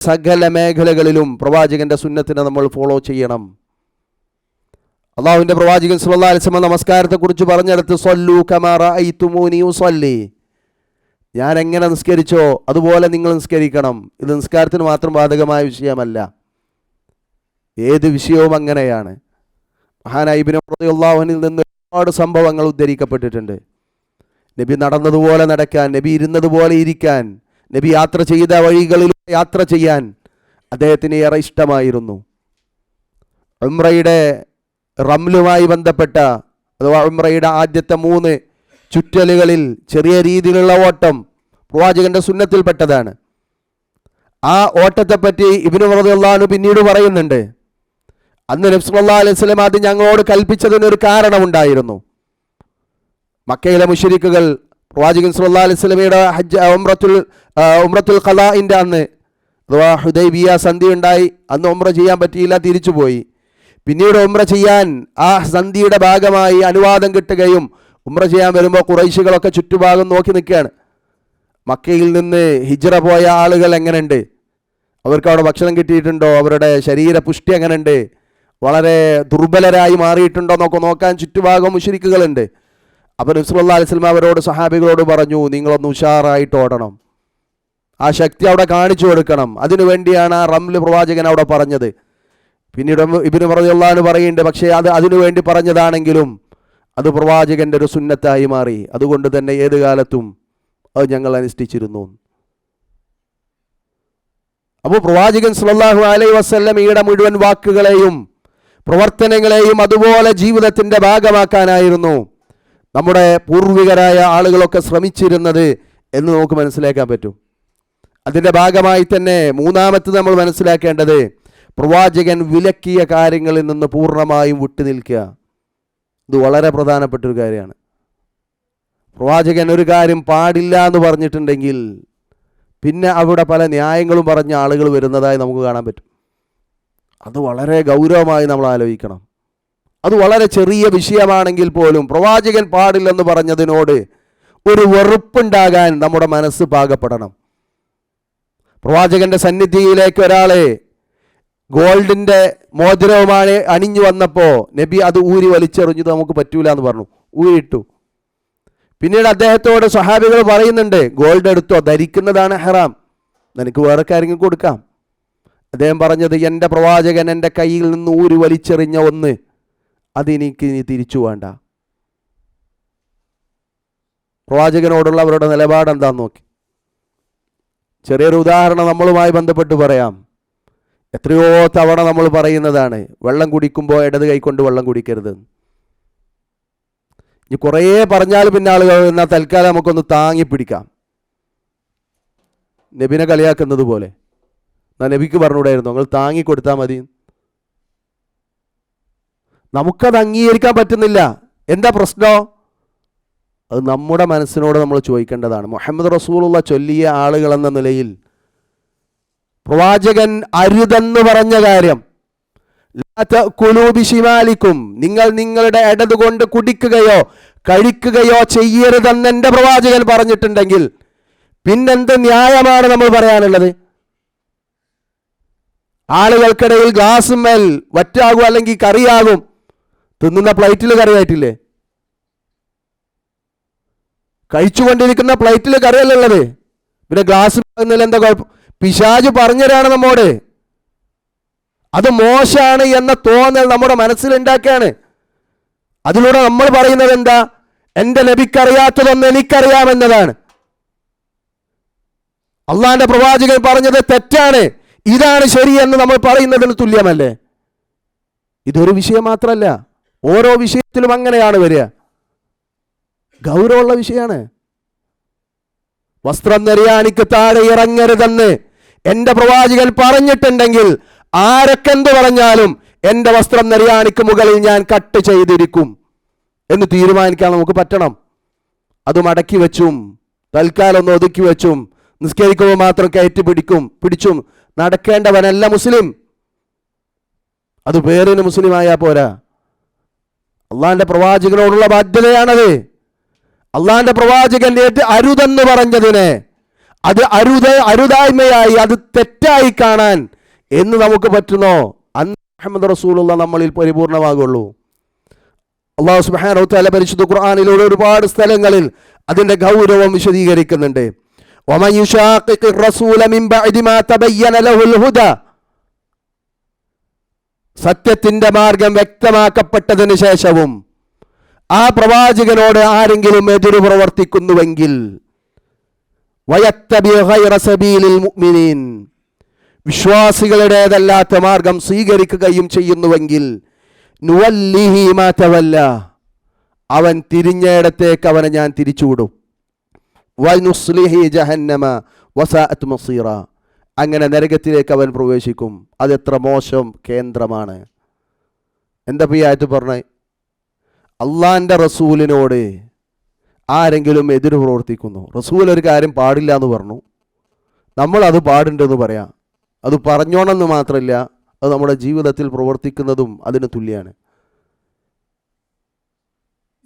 സകല മേഖലകളിലും പ്രവാചകന്റെ സുന്നത്തിനെ നമ്മൾ ഫോളോ ചെയ്യണം. അള്ളാഹുവിൻ്റെ പ്രവാചകൻ സല്ലല്ലാഹു അലൈഹി വസല്ലം നമസ്കാരത്തെക്കുറിച്ച് പറഞ്ഞെടുത്ത് സ്വല്ലു കമാ റഅയ്തുമൂനി ഉസല്ലി, ഞാൻ എങ്ങനെ നിസ്കരിച്ചോ അതുപോലെ നിങ്ങൾ നിസ്കരിക്കണം. ഇത് നിസ്കാരത്തിന് മാത്രം ബാധകമായ വിഷയമല്ല, ഏത് വിഷയവും അങ്ങനെയാണ്. മഹാനായ ഇബ്നു ഉമർ റളിയല്ലാഹു അൻഹുവിൽ നിന്ന് ഒരുപാട് സംഭവങ്ങൾ ഉദ്ധരിക്കപ്പെട്ടിട്ടുണ്ട്. നബി നടന്നതുപോലെ നടക്കാൻ, നബി ഇരുന്നതുപോലെ ഇരിക്കാൻ, നബി യാത്ര ചെയ്ത വഴികളിലൂടെ യാത്ര ചെയ്യാൻ അദ്ദേഹത്തിന് ഏറെ ഇഷ്ടമായിരുന്നു. ഉംറയുടെ റംലുമായി ബന്ധപ്പെട്ട അഥവാ ഉംറയുടെ ആദ്യത്തെ 3 ചുറ്റലുകളിൽ ചെറിയ രീതിയിലുള്ള ഓട്ടം പ്രവാചകന്റെ സുന്നത്തിൽപ്പെട്ടതാണ്. ആ ഓട്ടത്തെപ്പറ്റി ഇബ്നു ഉമർ റളിയല്ലാഹു അൻഹു പിന്നീട് പറയുന്നുണ്ട്, അന്ന് നബി സല്ലല്ലാഹു അലൈഹി വസല്ലം അത് ഞങ്ങളോട് കൽപ്പിച്ചതിനൊരു കാരണമുണ്ടായിരുന്നു. മക്കയിലെ മുശ്രിക്കുകൾ പ്രവാചകൻ സല്ലല്ലാഹു അലൈഹി വസല്ലമയുടെ ഉംറത്തുൽ ഖളാഇൻ്റെ അന്ന് അഥവാ ഹുദൈബിയ സന്ധി ഉണ്ടായി. അന്ന് ഉംറ ചെയ്യാൻ പറ്റിയില്ല, തിരിച്ചുപോയി. പിന്നീട് ഉംറ ചെയ്യാൻ ആ സന്ധിയുടെ ഭാഗമായി അനുവാദം കിട്ടുകയും ഉംറ ചെയ്യാൻ വരുമ്പോൾ ഖുറൈശികളൊക്കെ ചുറ്റുഭാഗം നോക്കി നിൽക്കുകയാണ്. മക്കയിൽ നിന്ന് ഹിജ്റ പോയ ആളുകൾ എങ്ങനെയുണ്ട്, അവർക്ക് അവിടെ ഭക്ഷണം കിട്ടിയിട്ടുണ്ടോ, അവരുടെ ശരീരപുഷ്ടി എങ്ങനെയുണ്ട്, വളരെ ദുർബലരായി മാറിയിട്ടുണ്ടോ എന്നൊക്കെ നോക്കാൻ ചുറ്റുഭാഗം മുശ്രിക്കുകളുണ്ട്. അപ്പോൾ നബി സല്ലല്ലാഹു അലൈഹി വസല്ലം അവരോട് സഹാബികളോട് പറഞ്ഞു, നിങ്ങളൊന്ന് ഉഷാറായിട്ട് ഓടണം, ആ ശക്തി അവിടെ കാണിച്ചു കൊടുക്കണം. അതിനുവേണ്ടിയാണ് ആ റംല് പ്രവാചകൻ അവിടെ പറഞ്ഞത്. പിന്നീട് ഇബ്നു ഉമർ റളിയല്ലാഹു അൻഹു പറയുന്നുണ്ട്, പക്ഷേ അതിനുവേണ്ടി പറഞ്ഞതാണെങ്കിലും അത് പ്രവാചകൻ്റെ ഒരു സുന്നത്തായി മാറി. അതുകൊണ്ട് തന്നെ ഏത് കാലത്തും അത് ഞങ്ങൾ അനുഷ്ഠിച്ചിരുന്നു. അപ്പോൾ പ്രവാചകൻ സല്ലല്ലാഹു അലൈഹി വസല്ലമയുടെ മുഴുവൻ വാക്കുകളെയും പ്രവർത്തനങ്ങളെയും അതുപോലെ ജീവിതത്തിൻ്റെ ഭാഗമാക്കാനായിരുന്നു നമ്മുടെ പൂർവികരായ ആളുകളൊക്കെ ശ്രമിച്ചിരുന്നത് എന്ന് നമുക്ക് മനസ്സിലാക്കാൻ പറ്റും. അതിൻ്റെ ഭാഗമായി തന്നെ മൂന്നാമത്തെ നമ്മൾ മനസ്സിലാക്കേണ്ടത് പ്രവാചകൻ വിലക്കിയ കാര്യങ്ങളിൽ നിന്ന് പൂർണ്ണമായും വിട്ടുനിൽക്കുക. ഇത് വളരെ പ്രധാനപ്പെട്ടൊരു കാര്യമാണ്. പ്രവാചകൻ ഒരു കാര്യം പാടില്ല എന്ന് പറഞ്ഞിട്ടുണ്ടെങ്കിൽ പിന്നെ അവിടെ പല ന്യായങ്ങളും പറഞ്ഞ ആളുകൾ വരുന്നതായി നമുക്ക് കാണാൻ പറ്റും. അത് വളരെ ഗൗരവമായി നമ്മൾ ആലോചിക്കണം. അത് വളരെ ചെറിയ വിഷയമാണെങ്കിൽ പോലും പ്രവാചകൻ പാടില്ലെന്ന് പറഞ്ഞതിനോട് ഒരു വെറുപ്പുണ്ടാകാൻ നമ്മുടെ മനസ്സ് പാകപ്പെടണം. പ്രവാചകന്റെ സന്നിധിയിലേക്ക് ഒരാളെ ഗോൾഡിൻ്റെ മോതിരവുമാണ് അണിഞ്ഞു വന്നപ്പോൾ നബി അത് ഊരി വലിച്ചെറിഞ്ഞത് നമുക്ക് പറ്റൂല എന്ന് പറഞ്ഞു, ഊരിയിട്ടു. പിന്നീട് അദ്ദേഹത്തോട് സ്വഹാബികൾ പറയുന്നുണ്ട്, ഗോൾഡ് എടുത്തോ, ധരിക്കുന്നതാണ് ഹറാം, നിനക്ക് വേറെ കാര്യങ്ങൾ കൊടുക്കാം. അദ്ദേഹം പറഞ്ഞത്, എൻ്റെ പ്രവാചകൻ എൻ്റെ കയ്യിൽ നിന്ന് ഊരി വലിച്ചെറിഞ്ഞ ഒന്ന് അതെനിക്ക് ഇനി തിരിച്ചു വേണ്ട. പ്രവാചകനോടുള്ള അവരുടെ നിലപാട് എന്താന്ന് നോക്കി. ചെറിയൊരു ഉദാഹരണം നമ്മളുമായി ബന്ധപ്പെട്ട് പറയാം. എത്രയോ തവണ നമ്മൾ പറയുന്നതാണ്, വെള്ളം കുടിക്കുമ്പോൾ ഇടത് കൈകൊണ്ട് വെള്ളം കുടിക്കരുത്. ഇനി കുറേ പറഞ്ഞാൽ പിന്നെ ആളുകൾ എന്നാൽ തൽക്കാലം നമുക്കൊന്ന് താങ്ങി പിടിക്കാം. നബിനെ കളിയാക്കുന്നത് പോലെ നബിക്ക് പറഞ്ഞുകൂടായിരുന്നു, നിങ്ങൾ താങ്ങി കൊടുത്താൽ മതി. നമുക്കത് അംഗീകരിക്കാൻ പറ്റുന്നില്ല. എന്താ പ്രശ്നം? അത് നമ്മുടെ മനസ്സിനോട് നമ്മൾ ചോദിക്കേണ്ടതാണ്. മുഹമ്മദ് റസൂലുള്ള ചൊല്ലിയ ആളുകൾ എന്ന നിലയിൽ പ്രവാചകൻ അരുതെന്ന് പറഞ്ഞ കാര്യം, നിങ്ങൾ നിങ്ങളുടെ ഇടതുകൊണ്ട് കുടിക്കുകയോ കഴിക്കുകയോ ചെയ്യരുതെന്ന് എൻ്റെ പ്രവാചകൻ പറഞ്ഞിട്ടുണ്ടെങ്കിൽ പിന്നെന്ത് ന്യായമാണ് നമ്മൾ പറയാനുള്ളത്? ആളുകൾക്കിടയിൽ ഗ്ലാസുമേൽ വറ്റാകും അല്ലെങ്കിൽ കറിയാകും, തിന്നുന്ന പ്ലേറ്റിൽ കറിയായിട്ടില്ലേ? കഴിച്ചുകൊണ്ടിരിക്കുന്ന പ്ലേറ്റിൽ കറിയല്ല ഉള്ളത്, പിന്നെ ഗ്ലാസ് എന്താ കുഴപ്പം? പിശാച് പറഞ്ഞുതരാണ് നമ്മോട്. അത് മോശമാണ് എന്ന തോന്നൽ നമ്മുടെ മനസ്സിലുണ്ടാക്കുകയാണ്. അതിലൂടെ നമ്മൾ പറയുന്നത് എന്താ? എൻ്റെ നബിക്കറിയാത്തതൊന്ന് എനിക്കറിയാമെന്നതാണ്. അള്ളാന്റെ പ്രവാചകൻ പറഞ്ഞത് തെറ്റാണ്, ഇതാണ് ശരിയെന്ന് നമ്മൾ പറയുന്നതിന് തുല്യമല്ലേ? ഇതൊരു വിഷയം മാത്രമല്ല, ഓരോ വിഷയത്തിലും അങ്ങനെയാണ് വരിക. ഗൗരവമുള്ള വിഷയമാണ്. വസ്ത്രം നെരിയാണിക്ക് താഴെ ഇറങ്ങരുതെന്ന് എൻ്റെ പ്രവാചകൻ പറഞ്ഞിട്ടുണ്ടെങ്കിൽ ആരൊക്കെ എന്ത് പറഞ്ഞാലും എൻ്റെ വസ്ത്രം നെരിയാണിക്ക് മുകളിൽ ഞാൻ കട്ട് ചെയ്തിരിക്കും എന്ന് തീരുമാനിക്കാൻ നമുക്ക് പറ്റണം. അത് മടക്കി വെച്ചും തൽക്കാലം ഒന്ന് ഒതുക്കി വെച്ചും നിസ്കരിക്കുമ്പോൾ മാത്രം കയറ്റി പിടിച്ചും നടക്കേണ്ടവനല്ല മുസ്ലിം. അത് പേരിന് മുസ്ലിം ആയാൽ പോരാ. അള്ളാന്റെ പ്രവാചകനോടുള്ള ബാധ്യതയാണത്. അള്ളാന്റെ പ്രവാചകൻ അരുതെന്ന് പറഞ്ഞതിനെ അത് അരുതായ്മയായി, അത് തെറ്റായി കാണാൻ എന്ന് നമുക്ക് പറ്റുന്നോ, അന്ന് മുഹമ്മദ് റസൂലുള്ള നമ്മളിൽ പരിപൂർണമാകുള്ളൂ. അല്ലാഹു സുബ്ഹാനഹു വ തആല പരിശുദ്ധ ഖുർആനിലൂടെ ഒരുപാട് സ്ഥലങ്ങളിൽ അതിൻ്റെ ഗൗരവം വിശദീകരിക്കുന്നുണ്ട്. വമൻ യുശാഖിഖിർ റസൂല മിൻ ബഅദി മാ തബയ്യന ലഹുൽ ഹുദ, സത്യത്തിന്റെ മാർഗം വ്യക്തമാക്കപ്പെട്ടതിന് ശേഷവും ആ പ്രവാചകനോട് ആരെങ്കിലും എതിര് പ്രവർത്തിക്കുന്നുവെങ്കിൽ, വയത്തബി ഗൈറ സബീലിൽ മുഅ്മിനീൻ, വിശ്വാസികളുടേതല്ലാത്ത മാർഗം സ്വീകരിക്കുകയും ചെയ്യുന്നുവെങ്കിൽ, നുവല്ലിഹി മാ തവല്ല, അവൻ തിരിഞ്ഞയിടത്തേക്ക് അവനെ ഞാൻ തിരിച്ചുവിടും. വനുസ്ലിഹി ജഹന്നമ വസാഅത് മസീറ, അങ്ങനെ നരകത്തിലേക്ക് അവൻ പ്രവേശിക്കും. അതെത്ര മോശം കേന്ദ്രമാണ്. എന്താ ഈ ആയത്ത് പറഞ്ഞേ? അള്ളാൻ്റെ റസൂലിനോട് ആരെങ്കിലും എതിര് പ്രവർത്തിക്കുന്നു, റസൂൽ ഒരു കാര്യം പാടില്ല എന്ന് പറഞ്ഞു, നമ്മളത് പാടുണ്ടെന്ന് പറയാം. അത് പറഞ്ഞോണമെന്ന് മാത്രമല്ല, അത് നമ്മുടെ ജീവിതത്തിൽ പ്രവർത്തിക്കുന്നതും അതിന് തുല്യമാണ്.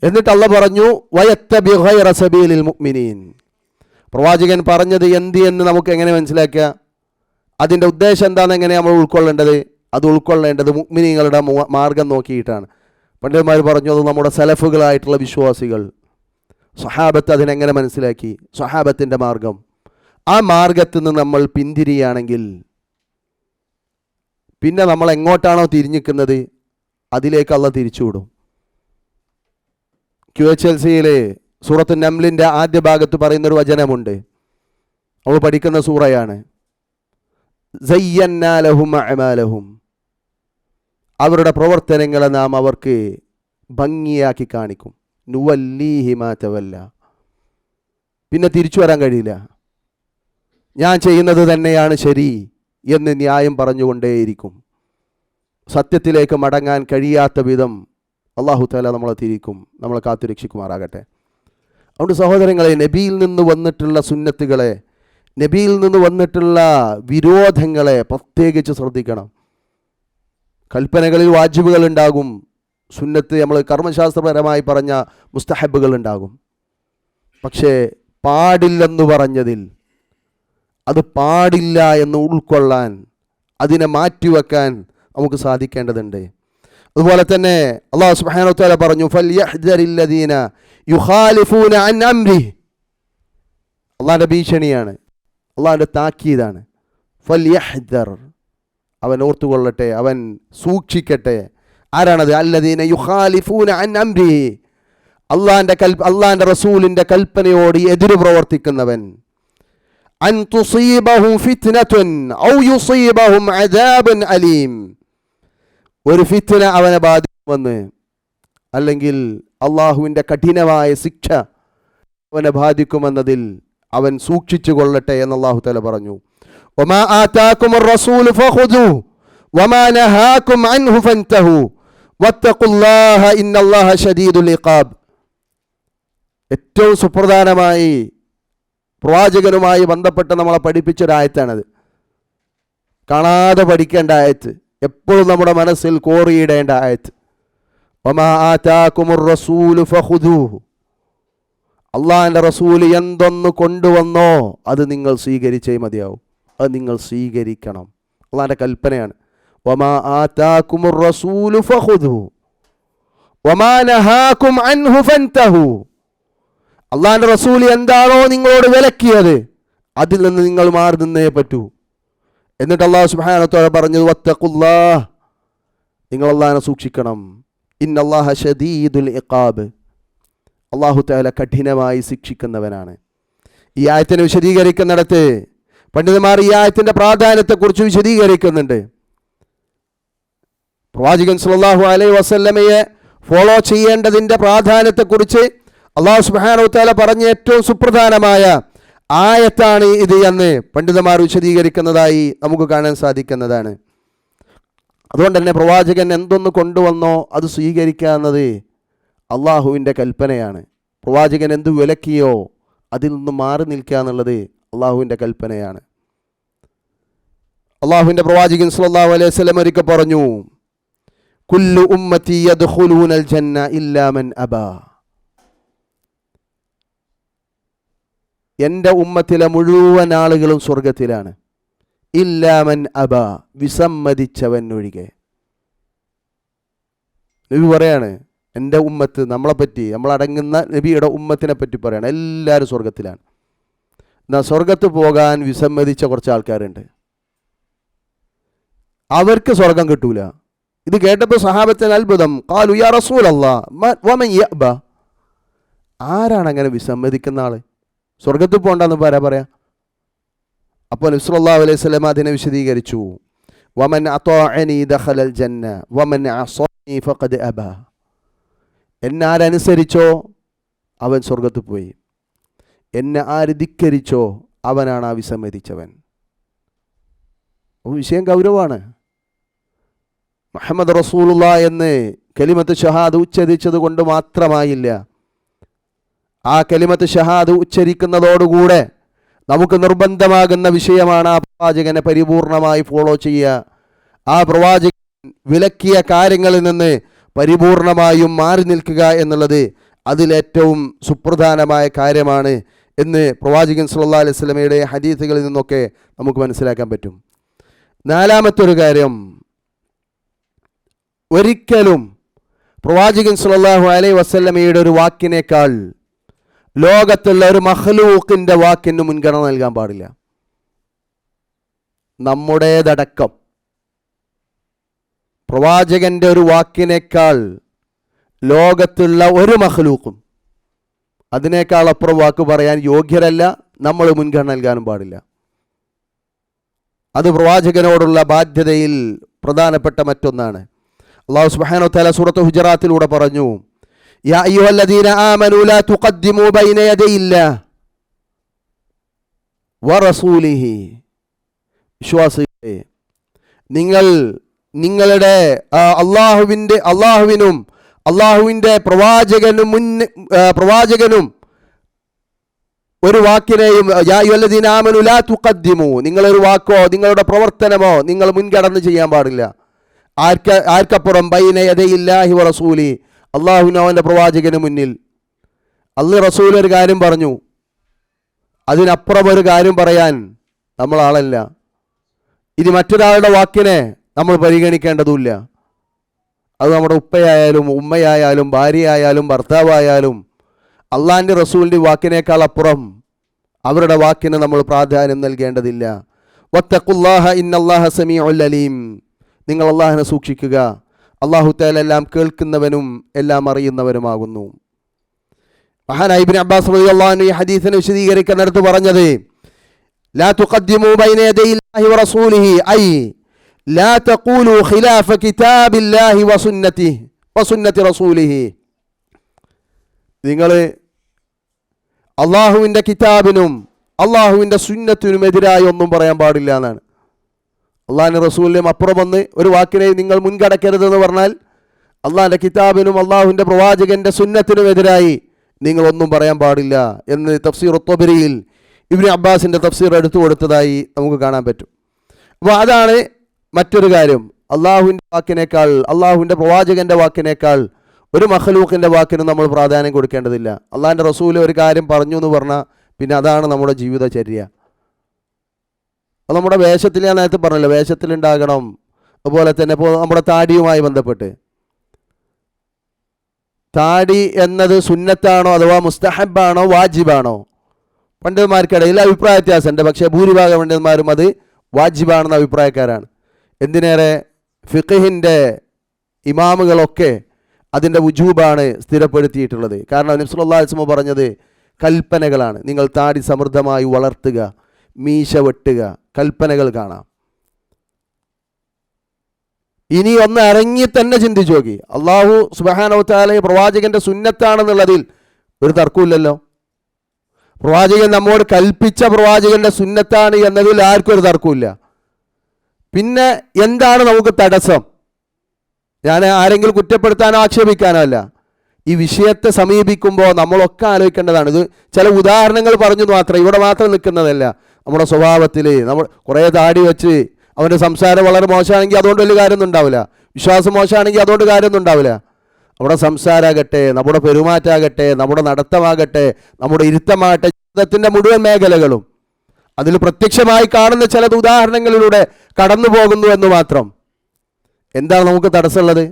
എന്നിട്ട് അള്ളാഹ് പറഞ്ഞു വയത്തബി ഗൈറ സബീലിൽ മുഅ്മിനീൻ. പ്രവാചകൻ പറഞ്ഞത് എന്ത് എന്ന് നമുക്ക് എങ്ങനെ മനസ്സിലാക്കുക? അതിൻ്റെ ഉദ്ദേശം എന്താണെന്ന് എങ്ങനെ നമ്മൾ ഉൾക്കൊള്ളേണ്ടത്? അത് ഉൾക്കൊള്ളേണ്ടത് മുഅ്മിനീങ്ങളുടെ മാർഗം നോക്കിയിട്ടാണ്. പണ്ഡിതന്മാർ പറഞ്ഞു, അത് നമ്മുടെ സലഫുകളായിട്ടുള്ള വിശ്വാസികൾ, സ്വഹാബത്ത് അതിനെങ്ങനെ മനസ്സിലാക്കി? സ്വഹാബത്തിൻ്റെ മാർഗം, ആ മാർഗത്തിൽ നിന്ന് നമ്മൾ പിന്തിരിയാണെങ്കിൽ പിന്നെ നമ്മൾ എങ്ങോട്ടാണോ തിരിഞ്ഞിരിക്കുന്നത് അതിലേക്ക് അള്ളാഹ് തിരിച്ചുവിടും. QHLCയിൽ സൂറത്ത് നംലിൻ്റെ ആദ്യ ഭാഗത്ത് പറയുന്നൊരു വചനമുണ്ട്, നമ്മൾ പഠിക്കുന്ന സൂറയാണ്. സയ്യന്നാ ലഹും അഅമാലഹും, അവരുടെ പ്രവർത്തനങ്ങളെ നാം അവർക്ക് ഭംഗിയാക്കി കാണിക്കും. നുവല്ലീഹി മാ തവല്ല, പിന്നെ തിരിച്ചു വരാൻ കഴിയില്ല. ഞാൻ ചെയ്യുന്നത് തന്നെയാണ് ശരി എന്ന് ന്യായം പറഞ്ഞുകൊണ്ടേയിരിക്കും. സത്യത്തിലേക്ക് മടങ്ങാൻ കഴിയാത്ത വിധം അല്ലാഹു തആല നമ്മളെ തിരിക്കും. നമ്മളെ കാത്തുരക്ഷിക്കുമാറാകട്ടെ. അതുകൊണ്ട് സഹോദരങ്ങളെ, നബിയിൽ നിന്ന് വന്നിട്ടുള്ള സുന്നത്തുകളെ, നബിയിൽ നിന്ന് വന്നിട്ടുള്ള വിരോധങ്ങളെ പ്രത്യേകിച്ച് ശ്രദ്ധിക്കണം. കൽപ്പനകളിൽ വാജിബുകൾ ഉണ്ടാകും, സുന്നത്ത് നമ്മൾ കർമ്മശാസ്ത്രപരമായി പറഞ്ഞ മുസ്തഹബുകൾ ഉണ്ടാകും. പക്ഷേ പാടില്ലെന്ന് പറഞ്ഞതിൽ അത് പാടില്ല എന്ന് ഉൾക്കൊള്ളാൻ, അതിനെ മാറ്റിവെക്കാൻ നമുക്ക് സാധിക്കേണ്ടതുണ്ട്. അതുപോലെ തന്നെ അല്ലാഹു സുബ്ഹാനഹു വ തആല പറഞ്ഞു ഫൽയഹ്ദരില്ലദീന യുഖാലിഫൂന അൻ അംരിഹി, അള്ളാഹിൻ്റെ ഭീഷണിയാണ്, അള്ളാഹിൻ്റെ താക്കീതാണ്. ഫൽയഹ്ദർ, അവൻ ഓർത്തുകൊള്ളട്ടെ, അവൻ സൂക്ഷിക്കട്ടെ. ആരാണത്? അല്ലദീന യുഖാലിഫൂന അൻ അംരിഹി, അള്ളാഹിൻ്റെ റസൂലിൻ്റെ കൽപ്പനയോട് എതിര് പ്രവർത്തിക്കുന്നവൻ. അൻ തുസീബഹും ഫിത്നതുൻ ഔ യുസീബഹും അദാബുൻ അലീം, ഒരു ഫിത്ന അവനെ ബാധിക്കുമെന്ന്, അല്ലെങ്കിൽ അള്ളാഹുവിൻ്റെ കഠിനമായ ശിക്ഷ അവനെ ബാധിക്കുമെന്നതിൽ അവൻ സൂക്ഷിച്ചു കൊള്ളട്ടെ എന്ന് അല്ലാഹു തആല പറഞ്ഞു. വമാ ആതാകുമുർ റസൂലു ഫഖുദൂഹു വമാ നഹാകും അൻഹു ഫൻതഹു വത്തഖുല്ലാഹ ഇന്നല്ലാഹ ശദീദുൽ ഇഖാബ്. ഏറ്റവും സുപ്രധാനമായി പ്രവാചകനുമായി ബന്ധപ്പെട്ട് നമ്മളെ പഠിപ്പിച്ചൊരായത്താണത്. കാണാതെ പഠിക്കേണ്ട ആയത്ത്, എപ്പോഴും നമ്മുടെ മനസ്സിൽ കോറിയിടേണ്ട ആയത്ത്. വമാ ആതാകുമുർ റസൂലു ഫഖുദൂഹു, അള്ളാഹിൻ്റെ റസൂല് എന്തൊന്ന് കൊണ്ടുവന്നോ അത് നിങ്ങൾ സ്വീകരിച്ചേ മതിയാവും, അത് നിങ്ങൾ സ്വീകരിക്കണം. അള്ളാഹിൻ്റെ കൽപ്പനയാണ്. വമാ ആതാകുമുർ റസൂലു ഫഖുദൂഹു വമാ നഹാകും അൻഹു ഫൻതഹു, അള്ളാഹിൻ്റെ റസൂല് എന്താണോ നിങ്ങളോട് വിലക്കിയത് അതിൽ നിന്ന് നിങ്ങൾ മാറി നിന്നേ പറ്റൂ. എന്നിട്ട് അല്ലാഹു സുബ്ഹാനഹു വ തആല പറഞ്ഞത് വത്തഖുല്ലാഹ്, നിങ്ങൾ അള്ളാഹിനെ സൂക്ഷിക്കണം. ഇന്നല്ലാഹ ശദീദുൽ ഇഖാബ്, അല്ലാഹു തആല കഠിനമായി ശിക്ഷിക്കുന്നവനാണ്. ഈ ആയത്തിനെ വിശദീകരിക്കുന്നിടത്ത് പണ്ഡിതന്മാർ ഈ ആയത്തിൻ്റെ പ്രാധാന്യത്തെക്കുറിച്ച് വിശദീകരിക്കുന്നുണ്ട്. പ്രവാചകൻ സല്ലല്ലാഹു അലൈഹി വസല്ലമയെ ഫോളോ ചെയ്യേണ്ടതിൻ്റെ പ്രാധാന്യത്തെക്കുറിച്ച് അല്ലാഹു സുബ്ഹാനഹു വ തആല പറഞ്ഞ ഏറ്റവും സുപ്രധാനമായ ആയത്താണ് ഇത് എന്ന് പണ്ഡിതന്മാർ വിശദീകരിക്കുന്നതായി നമുക്ക് കാണാൻ സാധിക്കുന്നതാണ്. അതുകൊണ്ട് തന്നെ പ്രവാചകൻ എന്തൊന്ന് കൊണ്ടുവന്നോ അത് സ്വീകരിക്കുക എന്നത് അള്ളാഹുവിൻ്റെ കൽപ്പനയാണ്. പ്രവാചകൻ എന്ത് വിലക്കിയോ അതിൽ നിന്ന് മാറി നിൽക്കുക എന്നുള്ളത് അള്ളാഹുവിൻ്റെ കൽപ്പനയാണ്. അള്ളാഹുവിൻ്റെ പ്രവാചകൻ സല്ലല്ലാഹു അലൈഹി വസല്ലം ഒരിക്കൽ പറഞ്ഞു, കുല്ലു ഉമ്മത്തി യദ്ഖുലൂനൽ ജന്ന ഇല്ലാ മൻ അബാ. എൻ്റെ ഉമ്മത്തിലെ മുഴുവൻ ആളുകളും സ്വർഗത്തിലാണ്, ഇല്ലാമൻ അബ, വിസമ്മതിച്ചവൻ ഒഴികെ. നബി പറയാണ്, എൻ്റെ ഉമ്മത്ത്, നമ്മളെപ്പറ്റി, നമ്മളടങ്ങുന്ന നബിയുടെ ഉമ്മത്തിനെ പറ്റി പറയാണ്, എല്ലാവരും സ്വർഗത്തിലാണ്. എന്നാൽ സ്വർഗത്ത് പോകാൻ വിസമ്മതിച്ച കുറച്ച് ആൾക്കാരുണ്ട്, അവർക്ക് സ്വർഗം കിട്ടൂല. ഇത് കേട്ടപ്പോൾ സഹാബത്തിന് അത്ഭുതം. ഖാലു യാ റസൂലല്ലാഹ് വമൻ യഅബ, ആരാണ് അങ്ങനെ വിസമ്മതിക്കുന്ന ആള്? സ്വർഗത്ത് പോകണ്ടെന്ന് പറയാം. അപ്പോൾ നബി സല്ലല്ലാഹു അലൈഹി വസല്ലം അതിനെ വിശദീകരിച്ചു. വമൻ അത്വഅനി ദഖലൽ ജന്ന വമൻ അസനി ഫഖദ് അബ, എന്നെ ആരനുസരിച്ചോ അവൻ സ്വർഗത്ത് പോയി, എന്നെ ആര് ധിക്കരിച്ചോ അവനാണ് ആ വിസമ്മതിച്ചവൻ. വിഷയം ഗൗരവമാണ്. മുഹമ്മദ് റസൂലുള്ളാഹി എന്ന് കലിമത്ത് ഷഹാദ് ഉച്ചരിച്ചത് കൊണ്ട് മാത്രമായില്ല. ആ കലിമത്ത് ഷഹാദ് ഉച്ചരിക്കുന്നതോടുകൂടെ നമുക്ക് നിർബന്ധമാകുന്ന വിഷയമാണ് ആ പ്രവാചകനെ പരിപൂർണമായി ഫോളോ ചെയ്യുക. ആ പ്രവാചകൻ വിലക്കിയ കാര്യങ്ങളിൽ നിന്ന് പരിപൂർണമായും മാറി നിൽക്കുക എന്നുള്ളത് അതിലേറ്റവും സുപ്രധാനമായ കാര്യമാണ് എന്ന് പ്രവാചകൻ സല്ലല്ലാഹു അലൈഹി വസല്ലമയുടെ ഹദീസുകളിൽ നിന്നൊക്കെ നമുക്ക് മനസ്സിലാക്കാൻ പറ്റും. നാലാമത്തെ ഒരു കാര്യം, ഒരിക്കലും പ്രവാചകൻ സല്ലല്ലാഹു അലൈഹി വസല്ലമയുടെ ഒരു വാക്കിനേക്കാൾ ലോകത്തുള്ള ഒരു മഖ്ലൂഖിൻ്റെ വാക്കിന് മുൻഗണന നൽകാൻ പാടില്ല. നമ്മുടേതടക്കം പ്രവാചകൻ്റെ ഒരു വാക്കിനേക്കാൾ ലോകത്തുള്ള ഒരു മഖ്ലൂഖും അതിനേക്കാൾ അപ്പുറം വാക്ക് പറയാൻ യോഗ്യരല്ല, നമ്മൾ മുൻഗണന നൽകാനും പാടില്ല. അത് പ്രവാചകനോടുള്ള ബാധ്യതയിൽ പ്രധാനപ്പെട്ട മറ്റൊന്നാണ്. അല്ലാഹു സുബ്ഹാനഹു വ തആല സൂറത്ത് ഹുജറാത്തിലൂടെ പറഞ്ഞു, യാ അയ്യുഹല്ലദീന ആമനൂ ലാ തുഖദ്ദിമൂ ബൈന യദയില്ലാഹി വറസൂലിഹി, വിശ്വാസികളെ, നിങ്ങൾ നിങ്ങളുടെ അള്ളാഹുവിനും അള്ളാഹുവിൻ്റെ പ്രവാചകനും ഒരു വാക്കിനെയും, യാ അയ്യുഹല്ലദീന ആമനൂ ലാ തുഖദ്ദിമൂ, നിങ്ങളൊരു വാക്കോ നിങ്ങളുടെ പ്രവർത്തനമോ നിങ്ങൾ മുൻകടന്ന് ചെയ്യാൻ പാടില്ല. ആർക്കപ്പുറം? ബൈന യദയില്ലാഹി വറസൂലി, അള്ളാഹുവിനും അവൻ്റെ പ്രവാചകന് മുന്നിൽ. അള്ളാഹു റസൂൽ ഒരു കാര്യം പറഞ്ഞു, അതിനപ്പുറം ഒരു കാര്യം പറയാൻ നമ്മൾ ആളല്ല. ഇനി മറ്റൊരാളുടെ വാക്കിനെ നമ്മൾ പരിഗണിക്കേണ്ടതുമില്ല. അത് നമ്മുടെ ഉപ്പയായാലും ഉമ്മയായാലും ഭാര്യയായാലും ഭർത്താവായാലും അള്ളാഹിൻ്റെ റസൂലിൻ്റെ വാക്കിനേക്കാൾ അപ്പുറം അവരുടെ വാക്കിന് നമ്മൾ പ്രാധാന്യം നൽകേണ്ടതില്ല. വത്തഖുല്ലാഹ ഇന്നല്ലാഹ സമീഉൽ അലീം, നിങ്ങൾ അള്ളാഹിനെ സൂക്ഷിക്കുക, അള്ളാഹു തആല എല്ലാം കേൾക്കുന്നവനും എല്ലാം അറിയുന്നവനുമാകുന്നു. മഹാനായ ഇബ്നു അബ്ബാസ് റളിയല്ലാഹു അൻഹു ഈ ഹദീസിനെ വിശദീകരിക്കുന്നിടത്ത് പറഞ്ഞത്, ലാ തുഖദ്ദിമൂ ബൈന യദയില്ലാഹി വറസൂലിഹി ഐ ലാ തഖൂലു ഖിലാഫ കിതാബില്ലാഹി വസുന്നതി റസൂലിഹി, നിങ്ങൾ അള്ളാഹുവിൻ്റെ കിതാബിനും അള്ളാഹുവിൻ്റെ സുന്നത്തിനും എതിരായി ഒന്നും പറയാൻ പാടില്ല എന്നാണ്. അള്ളാഹിൻ്റെ റസൂലിനും അപ്പുറം വന്ന് ഒരു വാക്കിനെ നിങ്ങൾ മുൻകടക്കരുതെന്ന് പറഞ്ഞാൽ അള്ളാഹിൻ്റെ കിതാബിനും അള്ളാഹുവിൻ്റെ പ്രവാചകൻ്റെ സുന്നത്തിനും എതിരായി നിങ്ങളൊന്നും പറയാൻ പാടില്ല എന്ന് തഫ്സീർ ത്വബരിയിൽ ഇബ്നു അബ്ബാസിൻ്റെ തഫ്സീർ എടുത്തു കൊടുത്തതായി നമുക്ക് കാണാൻ പറ്റും. അപ്പോൾ അതാണ് മറ്റൊരു കാര്യം. അള്ളാഹുവിൻ്റെ വാക്കിനേക്കാൾ അള്ളാഹുവിൻ്റെ പ്രവാചകൻ്റെ വാക്കിനേക്കാൾ ഒരു മഖ്ലൂഖിൻ്റെ വാക്കിനും നമ്മൾ പ്രാധാന്യം കൊടുക്കേണ്ടതില്ല. അള്ളാഹിൻ്റെ റസൂൽ ഒരു കാര്യം പറഞ്ഞു എന്ന് പറഞ്ഞാൽ പിന്നെ അതാണ് നമ്മുടെ ജീവിതചര്യ. അത് നമ്മുടെ വേഷത്തിൽ, ഞാൻ നേരത്തെ പറഞ്ഞല്ലോ, വേഷത്തിലുണ്ടാകണം. അതുപോലെ തന്നെ ഇപ്പോൾ നമ്മുടെ താടിയുമായി ബന്ധപ്പെട്ട്, താടി എന്നത് സുന്നത്താണോ അഥവാ മുസ്തഹബാണോ വാജിബാണോ? പണ്ഡിതന്മാർക്കിടയിൽ അഭിപ്രായ വ്യത്യാസമുണ്ട്. പക്ഷേ ഭൂരിഭാഗം പണ്ഡിതന്മാരും അത് വാജിബാണെന്ന അഭിപ്രായക്കാരാണ്. എന്തിനേറെ ഫിഖഹിൻ്റെ ഇമാമുകളൊക്കെ അതിൻ്റെ വുജൂബാണ് സ്ഥിരപ്പെടുത്തിയിട്ടുള്ളത്. കാരണം നബി സല്ലല്ലാഹു അലൈഹി വസല്ലം പറഞ്ഞത് കൽപ്പനകളാണ്. നിങ്ങൾ താടി സമൃദ്ധമായി വളർത്തുക, മീശ വെട്ടുക, കൽപ്പനകൾ കാണാം. ഇനി ഒന്ന് ഇറങ്ങി തന്നെ ചിന്തിച്ചു നോക്കി, അള്ളാഹു സുബ്ഹാനഹു വ തആല പ്രവാചകൻ്റെ സുന്നത്താണെന്നുള്ളതിൽ ഒരു തർക്കമില്ലല്ലോ. പ്രവാചകൻ നമ്മോട് കൽപ്പിച്ച പ്രവാചകൻ്റെ സുന്നത്താണ് എന്നതിൽ ആർക്കും ഒരു തർക്കമില്ല. പിന്നെ എന്താണ് നമുക്ക് തടസ്സം? ഞാൻ ആരെങ്കിലും കുറ്റപ്പെടുത്താനോ ആക്ഷേപിക്കാനോ അല്ല. ഈ വിഷയത്തെ സമീപിക്കുമ്പോൾ നമ്മളൊക്കെ ആലോചിക്കേണ്ടതാണ്. ഇത് ചില ഉദാഹരണങ്ങൾ പറഞ്ഞു മാത്രം, ഇവിടെ മാത്രം നിൽക്കുന്നതല്ല. നമ്മുടെ സ്വഭാവത്തിൽ നമ്മൾ കുറേ താടി വെച്ച് അവൻ്റെ സംസാരം വളരെ മോശമാണെങ്കിൽ അതുകൊണ്ട് വലിയ കാര്യമൊന്നും ഉണ്ടാവില്ല. വിശ്വാസം മോശമാണെങ്കിൽ അതുകൊണ്ട് കാര്യമൊന്നും ഉണ്ടാവില്ല. നമ്മുടെ സംസാരമാകട്ടെ, നമ്മുടെ പെരുമാറ്റമാകട്ടെ, നമ്മുടെ നടത്തമാകട്ടെ, നമ്മുടെ ഇരുത്തമാകട്ടെ, ജീവിതത്തിൻ്റെ മുഴുവൻ മേഖലകളും അതിൽ പ്രത്യക്ഷമായി കാണുന്ന ചില ഉദാഹരണങ്ങളിലൂടെ കടന്നു പോകുന്നു എന്ന് മാത്രം. എന്താണ് നമുക്ക് തടസ്സമുള്ളത്?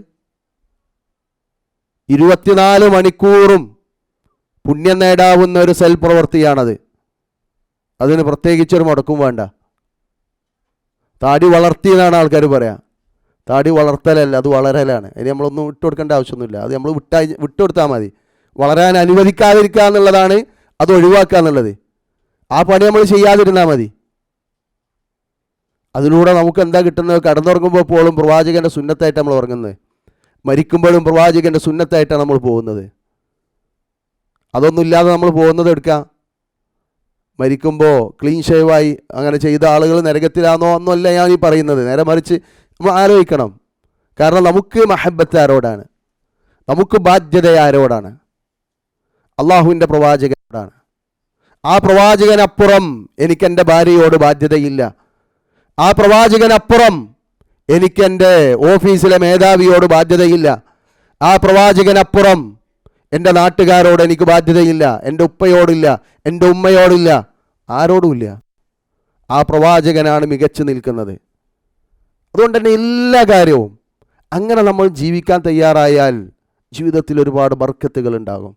24 മണിക്കൂറും പുണ്യം നേടാവുന്ന ഒരു പ്രവൃത്തിയാണത്. അതിന് പ്രത്യേകിച്ചൊരു മുടക്കും വേണ്ട. താടി വളർത്തി എന്നാണ് ആൾക്കാർ പറയാം. താടി വളർത്തലല്ല, അത് വളരലാണ്. അതിന് നമ്മളൊന്നും വിട്ടുകൊടുക്കേണ്ട ആവശ്യമൊന്നുമില്ല. അത് നമ്മൾ വിട്ടുകൊടുത്താൽ മതി. വളരാൻ അനുവദിക്കാതിരിക്കുക എന്നുള്ളതാണ്, അത് ഒഴിവാക്കുക എന്നുള്ളത്. ആ പണി നമ്മൾ ചെയ്യാതിരുന്നാൽ മതി. അതിലൂടെ നമുക്ക് എന്താ കിട്ടുന്നത്? കടന്നുറങ്ങുമ്പോൾ പോലും പ്രവാചകൻ്റെ സുന്നത്തായിട്ട് നമ്മൾ ഉറങ്ങുന്നത്, മരിക്കുമ്പോഴും പ്രവാചകൻ്റെ സുന്നത്തായിട്ടാണ് നമ്മൾ പോകുന്നത്. അതൊന്നുമില്ലാതെ നമ്മൾ പോകുന്നത് എടുക്കാം. മരിക്കുമ്പോൾ ക്ലീൻ ഷേവായി അങ്ങനെ ചെയ്ത ആളുകൾ നരകത്തിലാണോ എന്നല്ല ഞാൻ ഈ പറയുന്നത്. നേരെ മറിച്ച് നമ്മൾ ആലോചിക്കണം. കാരണം നമുക്ക് മഹബത്ത് ആരോടാണ്? നമുക്ക് ബാധ്യത ആരോടാണ്? അള്ളാഹുവിൻ്റെ പ്രവാചകനോടാണ്. ആ പ്രവാചകനപ്പുറം എനിക്കെൻ്റെ ഭാര്യയോട് ബാധ്യതയില്ല. ആ പ്രവാചകനപ്പുറം എനിക്കെൻ്റെ ഓഫീസിലെ മേധാവിയോട് ബാധ്യതയില്ല. ആ പ്രവാചകനപ്പുറം എൻ്റെ നാട്ടുകാരോട് എനിക്ക് ബാധ്യതയില്ല. എൻ്റെ ഉപ്പയോടില്ല, എൻ്റെ ഉമ്മയോടില്ല, ആരോടുമില്ല. ആ പ്രവാചകനാണ് മികച്ചു നിൽക്കുന്നത്. അതുകൊണ്ട് തന്നെ എല്ലാ കാര്യവും അങ്ങനെ നമ്മൾ ജീവിക്കാൻ തയ്യാറായാൽ ജീവിതത്തിൽ ഒരുപാട് ബർക്കത്തുകൾ ഉണ്ടാകും,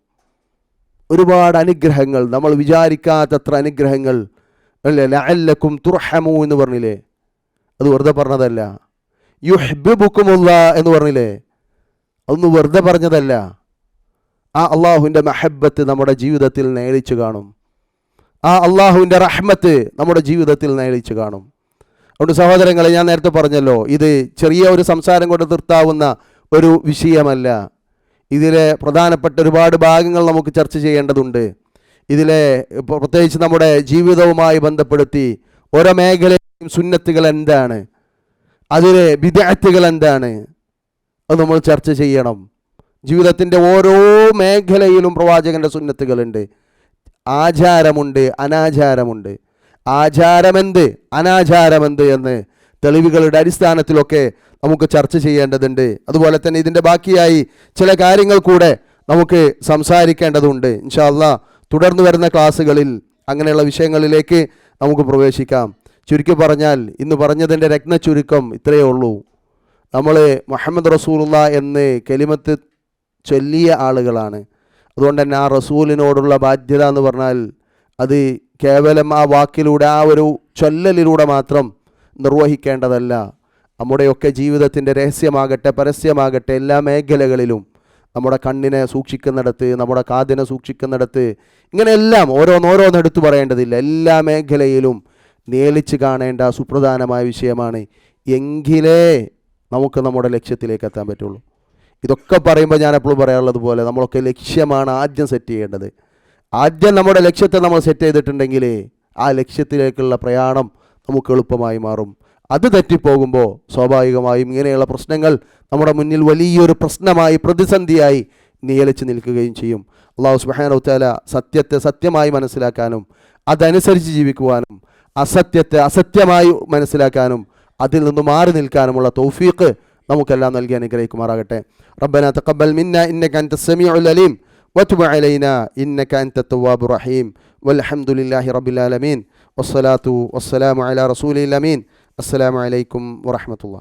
ഒരുപാട് അനുഗ്രഹങ്ങൾ, നമ്മൾ വിചാരിക്കാത്തത്ര അനുഗ്രഹങ്ങൾ. അല്ലേ, ലഅല്ലക്കും തുർഹമൂ എന്ന് പറഞ്ഞില്ലേ? അത് വെറുതെ പറഞ്ഞതല്ല. യുഹ്ബിബുക്കുമുല്ലാഹ് എന്ന് പറഞ്ഞില്ലേ? അതൊന്നും വെറുതെ പറഞ്ഞതല്ല. ആ അള്ളാഹുവിൻ്റെ മഹബത്ത് നമ്മുടെ ജീവിതത്തിൽ നേളിച്ചു കാണും. ആ അള്ളാഹുവിൻ്റെ റഹ്മത്ത് നമ്മുടെ ജീവിതത്തിൽ നേളിച്ചു കാണും. അതുകൊണ്ട് സഹോദരങ്ങളെ, ഞാൻ നേരത്തെ പറഞ്ഞല്ലോ, ഇത് ചെറിയ ഒരു സംസാരം കൊണ്ട് നിർത്താവുന്ന ഒരു വിഷയമല്ല. ഇതിലെ പ്രധാനപ്പെട്ട ഒരുപാട് ഭാഗങ്ങൾ നമുക്ക് ചർച്ച ചെയ്യേണ്ടതുണ്ട്. ഇതിലെ പ്രത്യേകിച്ച് നമ്മുടെ ജീവിതവുമായി ബന്ധപ്പെടുത്തി ഓരോ മേഖലയും സുന്നത്തുകൾ എന്താണ്, അതിലെ ബിദ്അത്തുകൾ എന്താണ്, അത് നമ്മൾ ചർച്ച ചെയ്യണം. ജീവിതത്തിൻ്റെ ഓരോ മേഖലയിലും പ്രവാചകൻ്റെ സുന്നത്തുകളുണ്ട്. ആചാരമുണ്ട്, അനാചാരമുണ്ട്. ആചാരമെന്ത്, അനാചാരമെന്ത് എന്ന് തെളിവുകളുടെ അടിസ്ഥാനത്തിലൊക്കെ നമുക്ക് ചർച്ച ചെയ്യേണ്ടതുണ്ട്. അതുപോലെ തന്നെ ഇതിൻ്റെ ബാക്കിയായി ചില കാര്യങ്ങൾ കൂടെ നമുക്ക് സംസാരിക്കേണ്ടതുണ്ട്. ഇൻഷാ അല്ലാഹ് തുടർന്ന് വരുന്ന ക്ലാസ്സുകളിൽ അങ്ങനെയുള്ള വിഷയങ്ങളിലേക്ക് നമുക്ക് പ്രവേശിക്കാം. ചുരുക്കി പറഞ്ഞാൽ ഇന്ന് പറഞ്ഞതിൻ്റെ രത്ന ചുരുക്കം ഇത്രയേ ഉള്ളൂ. നമ്മൾ മുഹമ്മദ് റസൂലുള്ളാഹ് എന്ന് കലിമത്ത് ചൊല്ലിയ ആളുകളാണ്. അതുകൊണ്ട് തന്നെ ആ റസൂലിനോടുള്ള ബാധ്യത എന്ന് പറഞ്ഞാൽ അത് കേവലം ആ വാക്കിലൂടെ, ആ ഒരു ചൊല്ലലിലൂടെ മാത്രം നിർവഹിക്കേണ്ടതല്ല. നമ്മുടെയൊക്കെ ജീവിതത്തിൻ്റെ രഹസ്യമാകട്ടെ പരസ്യമാകട്ടെ എല്ലാ മേഖലകളിലും, നമ്മുടെ കണ്ണിനെ സൂക്ഷിക്കുന്നിടത്ത്, നമ്മുടെ കാതിനെ സൂക്ഷിക്കുന്നിടത്ത്, ഇങ്ങനെയെല്ലാം ഓരോന്നോരോന്നെടുത്ത് പറയേണ്ടതില്ല. എല്ലാ മേഖലയിലും നേളിച്ച് കാണേണ്ട സുപ്രധാനമായ വിഷയമാണ്. എങ്കിലേ നമുക്ക് നമ്മുടെ ലക്ഷ്യത്തിലേക്ക് എത്താൻ പറ്റുള്ളൂ. ഇതൊക്കെ പറയുമ്പോൾ ഞാൻ എപ്പോഴും പറയാറുള്ളത് പോലെ നമ്മളൊക്കെ ലക്ഷ്യമാണ് ആദ്യം സെറ്റ് ചെയ്യേണ്ടത്. ആദ്യം നമ്മുടെ ലക്ഷ്യത്തെ നമ്മൾ സെറ്റ് ചെയ്തിട്ടുണ്ടെങ്കിൽ ആ ലക്ഷ്യത്തിലേക്കുള്ള പ്രയാണം നമുക്ക് എളുപ്പമായി മാറും. അത് തെറ്റിപ്പോകുമ്പോൾ സ്വാഭാവികമായും ഇങ്ങനെയുള്ള പ്രശ്നങ്ങൾ നമ്മുടെ മുന്നിൽ വലിയൊരു പ്രശ്നമായി, പ്രതിസന്ധിയായി നിയലിച്ച് നിൽക്കുകയും ചെയ്യും. അല്ലാഹു സുബ്ഹാനഹു വതആല സത്യത്തെ സത്യമായി മനസ്സിലാക്കാനും അതനുസരിച്ച് ജീവിക്കുവാനും, അസത്യത്തെ അസത്യമായി മനസ്സിലാക്കാനും അതിൽ നിന്ന് മാറി നിൽക്കാനുമുള്ള തൗഫീഖ് നമുക്കെല്ലാം നൽകി അനുഗ്രഹിക്കുമാറാകട്ടെ. റബ്ബനാ തഖബ്ബൽ മിന്നാ ഇന്നക അൻതസ് സമീഉൽ അലീം വതുബ് അലൈനാ ഇന്നക അൻതത് തവ്വാബുർ റഹീം വൽഹംദുലില്ലാഹി റബ്ബിൽ ആലമീൻ വസ്സലാത്തു വസ്സലാമു അലാ റസൂലിൽ അമീൻ. അസ്സലാമു അലൈക്കും വറഹ്മത്തുള്ളാഹി.